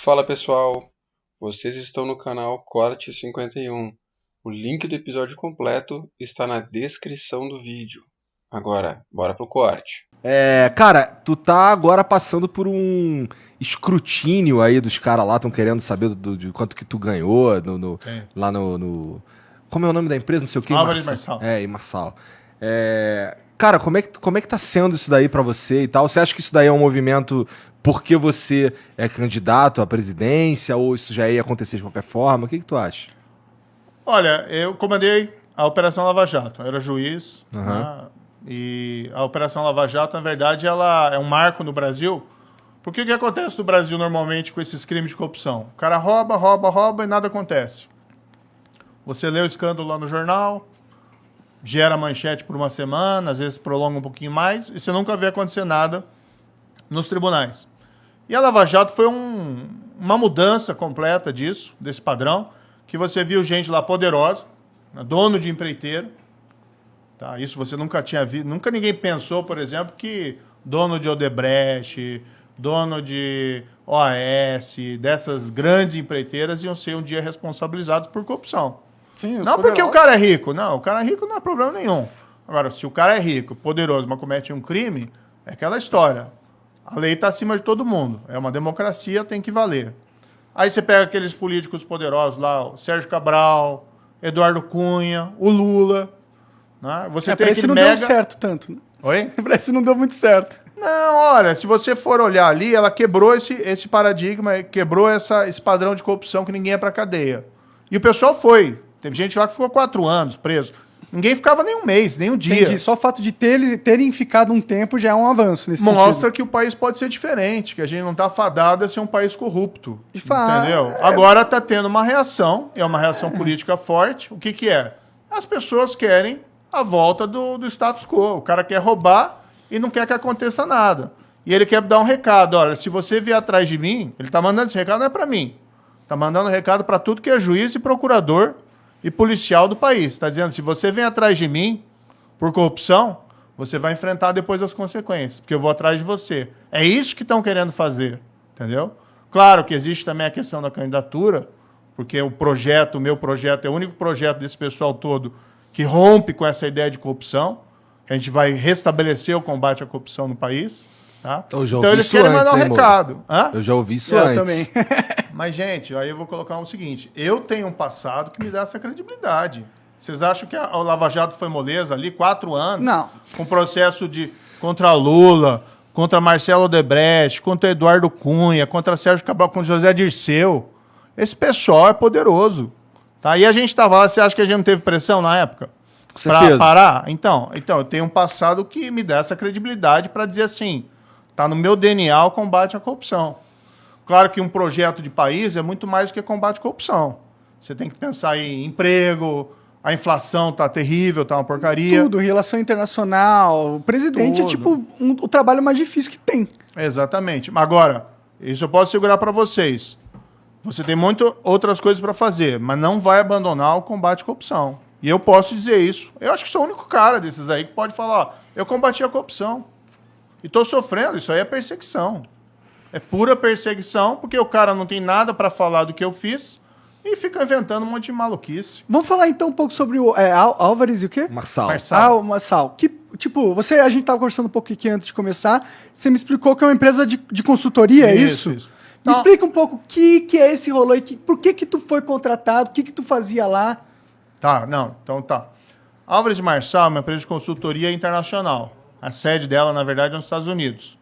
Fala pessoal, vocês estão no canal Corte 51. O link do episódio completo está na descrição do vídeo. Agora, bora pro corte. Cara, tu tá agora passando por um escrutínio aí dos caras lá, estão querendo saber de quanto que tu ganhou lá no... Como é o nome da empresa? Não sei o que. Álvares Marçal. Em Marçal. Cara, como é que tá sendo isso daí pra você e tal? Você acha que isso daí é um movimento porque você é candidato à presidência ou isso já ia acontecer de qualquer forma? O que tu acha? Olha, eu comandei a Operação Lava Jato. Eu era juiz, Uhum. né? E a Operação Lava Jato, na verdade, ela é um marco no Brasil. Porque o que acontece no Brasil normalmente com esses crimes de corrupção? O cara rouba e nada acontece. Você lê o escândalo lá no jornal, gera manchete por uma semana, às vezes prolonga um pouquinho mais, e você nunca vê acontecer nada nos tribunais. E a Lava Jato foi uma mudança completa disso, desse padrão, que você viu gente lá poderosa, dono de empreiteiro, tá? Isso você nunca tinha visto, nunca ninguém pensou, por exemplo, que dono de Odebrecht, dono de OAS, dessas grandes empreiteiras iam ser um dia responsabilizados por corrupção. Sim, Não porque o cara é rico, não. O cara é rico não é problema nenhum. Agora, se o cara é rico, poderoso, mas comete um crime, é aquela história. A lei está acima de todo mundo. É uma democracia, tem que valer. Aí você pega aqueles políticos poderosos lá, o Sérgio Cabral, Eduardo Cunha, o Lula. Né? Você tem pra esse aquele não mega... deu certo tanto. Né? Oi? Pra esse não deu muito certo. Não, olha, se você for olhar ali, ela quebrou esse paradigma, quebrou esse padrão de corrupção que ninguém ia pra cadeia. E o pessoal foi. Teve gente lá que ficou 4 anos preso. Ninguém ficava nem um mês, nem um dia. Entendi. Só o fato de terem ficado um tempo já é um avanço nesse Mostra sentido. que o país pode ser diferente, que a gente não está fadado a ser um país corrupto. De fato. Entendeu? Agora está tendo uma reação, é uma reação política forte. O que é? As pessoas querem a volta do status quo. O cara quer roubar e não quer que aconteça nada. E ele quer dar um recado. Olha, se você vier atrás de mim, ele está mandando esse recado, não é para mim. Está mandando recado para tudo que é juiz e procurador e policial do país. Está dizendo, se você vem atrás de mim por corrupção, você vai enfrentar depois as consequências, porque eu vou atrás de você. É isso que estão querendo fazer, entendeu? Claro que existe também a questão da candidatura, porque o meu projeto, é o único projeto desse pessoal todo que rompe com essa ideia de corrupção. A gente vai restabelecer o combate à corrupção no país. Tá? Então Eles querem mandar um recado. Hã? Eu já ouvi isso Eu antes. também. Mas, gente, aí eu vou colocar o seguinte. Eu tenho um passado que me dá essa credibilidade. Vocês acham que a Lava Jato foi moleza ali? 4 anos? Não. Com processo contra Lula, contra Marcelo Odebrecht, contra Eduardo Cunha, contra Sérgio Cabral, contra José Dirceu. Esse pessoal é poderoso. Tá? E a gente estava lá, você acha que a gente não teve pressão na época? Com certeza. Para parar? Então, eu tenho um passado que me dá essa credibilidade para dizer assim, tá no meu DNA o combate à corrupção. Claro que um projeto de país é muito mais do que combate à corrupção. Você tem que pensar em emprego, a inflação tá terrível, tá uma porcaria. Tudo, relação internacional. O presidente Tudo. é tipo o trabalho mais difícil que tem. Exatamente. Mas agora, isso eu posso segurar para vocês. Você tem muitas outras coisas para fazer, mas não vai abandonar o combate à corrupção. E eu posso dizer isso. Eu acho que sou o único cara desses aí que pode falar, ó, eu combati a corrupção. E estou sofrendo, isso aí é perseguição. É pura perseguição, porque o cara não tem nada para falar do que eu fiz e fica inventando um monte de maluquice. Vamos falar então um pouco sobre o Álvares e o quê? Marçal. Marçal. O Marçal. Que, tipo, a gente tava conversando um pouco aqui antes de começar, você me explicou que é uma empresa de consultoria, é isso? Isso. Me Então, explica um pouco o que é esse rolê aí, por que tu foi contratado, o que tu fazia lá? Então tá. Álvares Marçal é uma empresa de consultoria internacional. A sede dela, na verdade, é nos Estados Unidos.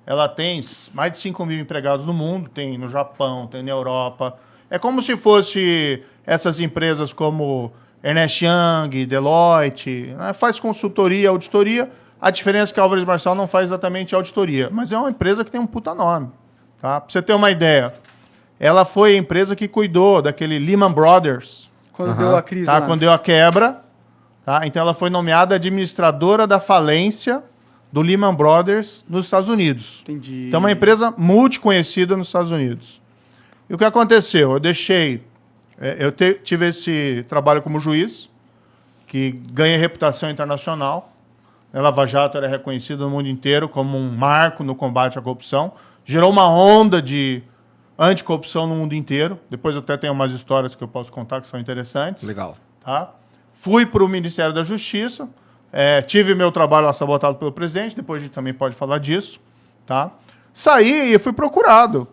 Ela tem mais de 5 mil empregados no mundo, tem no Japão, tem na Europa. É como se fosse essas empresas como Ernst Young, Deloitte, né? Faz consultoria, auditoria. A diferença é que a Álvares Marçal não faz exatamente auditoria, mas é uma empresa que tem um puta nome. Tá? Pra você ter uma ideia, ela foi a empresa que cuidou daquele Lehman Brothers, Quando deu a crise tá? lá. Quando deu a quebra. Tá? Então ela foi nomeada administradora da falência do Lehman Brothers nos Estados Unidos. Entendi. Então é uma empresa multiconhecida nos Estados Unidos. E o que aconteceu? Eu tive esse trabalho como juiz, que ganha reputação internacional. A Lava Jato era reconhecida no mundo inteiro como um marco no combate à corrupção. Gerou uma onda de anticorrupção no mundo inteiro. Depois eu até tenho umas histórias que eu posso contar que são interessantes. Legal. Tá? Fui para o Ministério da Justiça, tive meu trabalho lá sabotado pelo presidente, depois a gente também pode falar disso. Tá? Saí e fui procurado.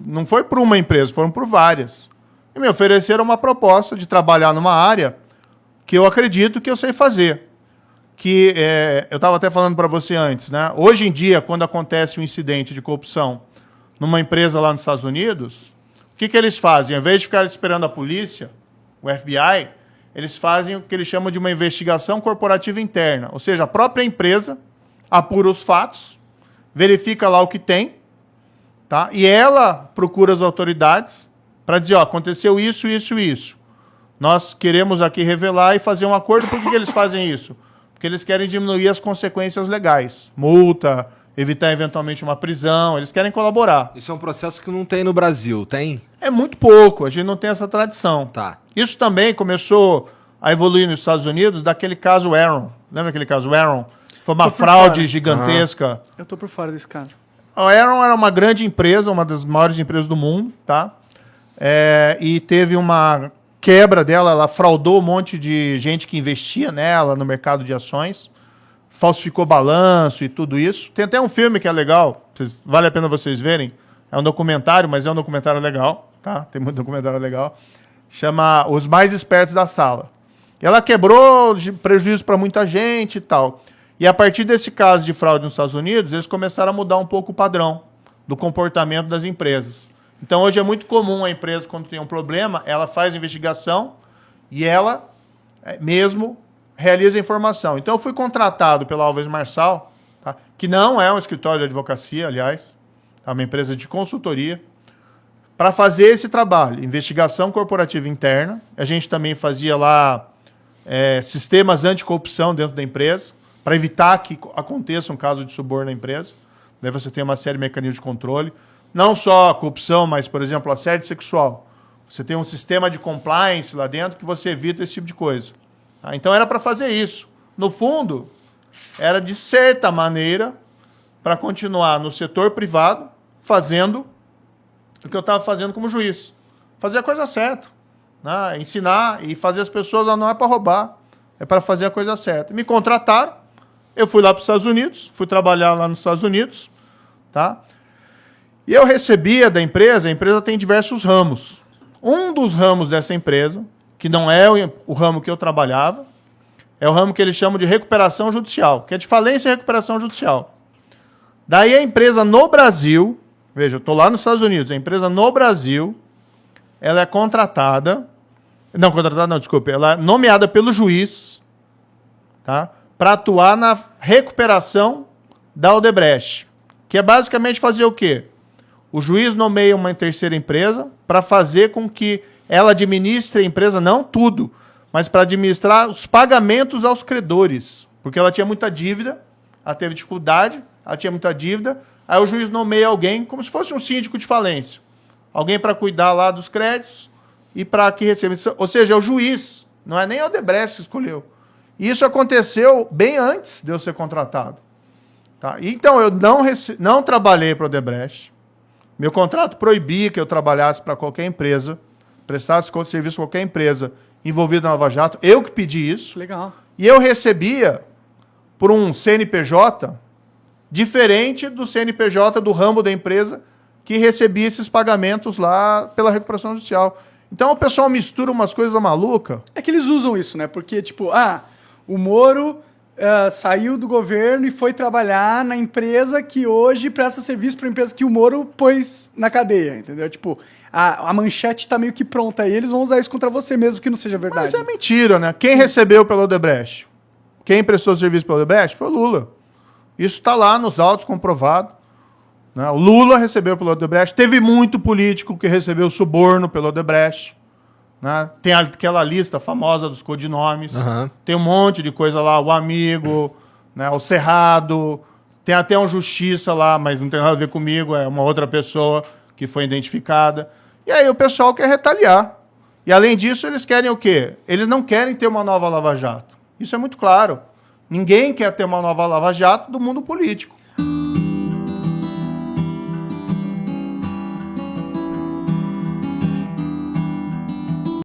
Não foi por uma empresa, foram por várias. E me ofereceram uma proposta de trabalhar numa área que eu acredito que eu sei fazer. Eu estava até falando para você antes, né? Hoje em dia, quando acontece um incidente de corrupção numa empresa lá nos Estados Unidos, o que eles fazem? Ao invés de ficar esperando a polícia, o FBI, eles fazem o que eles chamam de uma investigação corporativa interna. Ou seja, a própria empresa apura os fatos, verifica lá o que tem, tá? E ela procura as autoridades para dizer, aconteceu isso, isso e isso. Nós queremos aqui revelar e fazer um acordo. Por que eles fazem isso? Porque eles querem diminuir as consequências legais. Multa, evitar eventualmente uma prisão, eles querem colaborar. Isso é um processo que não tem no Brasil, tem? É muito pouco, a gente não tem essa tradição. Tá. Isso também começou a evoluir nos Estados Unidos daquele caso Enron. Lembra aquele caso Enron? Foi uma fraude gigantesca. Eu tô por fora desse caso. A Enron era uma grande empresa, uma das maiores empresas do mundo, tá? E teve uma quebra dela, ela fraudou um monte de gente que investia nela no mercado de ações, falsificou balanço e tudo isso. Tem até um filme que é legal, vale a pena vocês verem. É um documentário, mas é um documentário legal, tá? Tem muito documentário legal. Chama Os Mais Espertos da Sala. E ela quebrou prejuízo para muita gente e tal. E a partir desse caso de fraude nos Estados Unidos, eles começaram a mudar um pouco o padrão do comportamento das empresas. Então, hoje é muito comum a empresa, quando tem um problema, ela faz investigação e ela mesmo realiza a informação. Então, eu fui contratado pela Alves Marçal, tá? Que não é um escritório de advocacia, aliás, é uma empresa de consultoria, para fazer esse trabalho, investigação corporativa interna. A gente também fazia lá sistemas anticorrupção dentro da empresa, para evitar que aconteça um caso de suborno na empresa. Daí você tem uma série de mecanismos de controle. Não só corrupção, mas, por exemplo, assédio sexual. Você tem um sistema de compliance lá dentro que você evita esse tipo de coisa. Tá? Então, era para fazer isso. No fundo, era, de certa maneira, para continuar no setor privado, fazendo o que eu estava fazendo como juiz. Fazer a coisa certa. Né? Ensinar e fazer as pessoas, não é para roubar, é para fazer a coisa certa. Me contrataram, eu fui lá para os Estados Unidos, fui trabalhar lá nos Estados Unidos, tá? E eu recebia da empresa, a empresa tem diversos ramos. Um dos ramos dessa empresa, que não é o ramo que eu trabalhava, é o ramo que eles chamam de recuperação judicial, que é de falência e recuperação judicial. Daí a empresa no Brasil, veja, eu estou lá nos Estados Unidos, a empresa no Brasil, ela é ela é nomeada pelo juiz, tá? Para atuar na recuperação da Odebrecht, que é basicamente fazer o quê? O juiz nomeia uma terceira empresa para fazer com que ela administre a empresa, não tudo, mas para administrar os pagamentos aos credores. Porque ela tinha muita dívida, ela teve dificuldade, ela tinha muita dívida, aí o juiz nomeia alguém como se fosse um síndico de falência. Alguém para cuidar lá dos créditos e para que receba. Ou seja, é o juiz, não é nem a Odebrecht que escolheu. E isso aconteceu bem antes de eu ser contratado. Tá? Então, eu não trabalhei para a Odebrecht. Meu contrato proibia que eu trabalhasse para qualquer empresa, prestasse serviço para qualquer empresa envolvida na Lava Jato. Eu que pedi isso. Legal. E eu recebia por um CNPJ diferente do CNPJ do ramo da empresa que recebia esses pagamentos lá pela recuperação judicial. Então o pessoal mistura umas coisas malucas. É que eles usam isso, né? Porque, tipo, o Moro saiu do governo e foi trabalhar na empresa que hoje presta serviço para a empresa que o Moro pôs na cadeia, entendeu? Tipo, a manchete tá meio que pronta aí, eles vão usar isso contra você mesmo que não seja verdade. Mas é mentira, né? Quem recebeu pelo Odebrecht? Quem prestou serviço pelo Odebrecht foi o Lula. Isso está lá nos autos comprovado. Né? O Lula recebeu pelo Odebrecht. Teve muito político que recebeu suborno pelo Odebrecht. Né? Tem aquela lista famosa dos codinomes. Uhum. Tem um monte de coisa lá. O Amigo, né? O Cerrado. Tem até um Justiça lá, mas não tem nada a ver comigo. É uma outra pessoa que foi identificada. E aí o pessoal quer retaliar. E além disso, eles querem o quê? Eles não querem ter uma nova Lava Jato. Isso é muito claro. Ninguém quer ter uma nova Lava Jato do mundo político.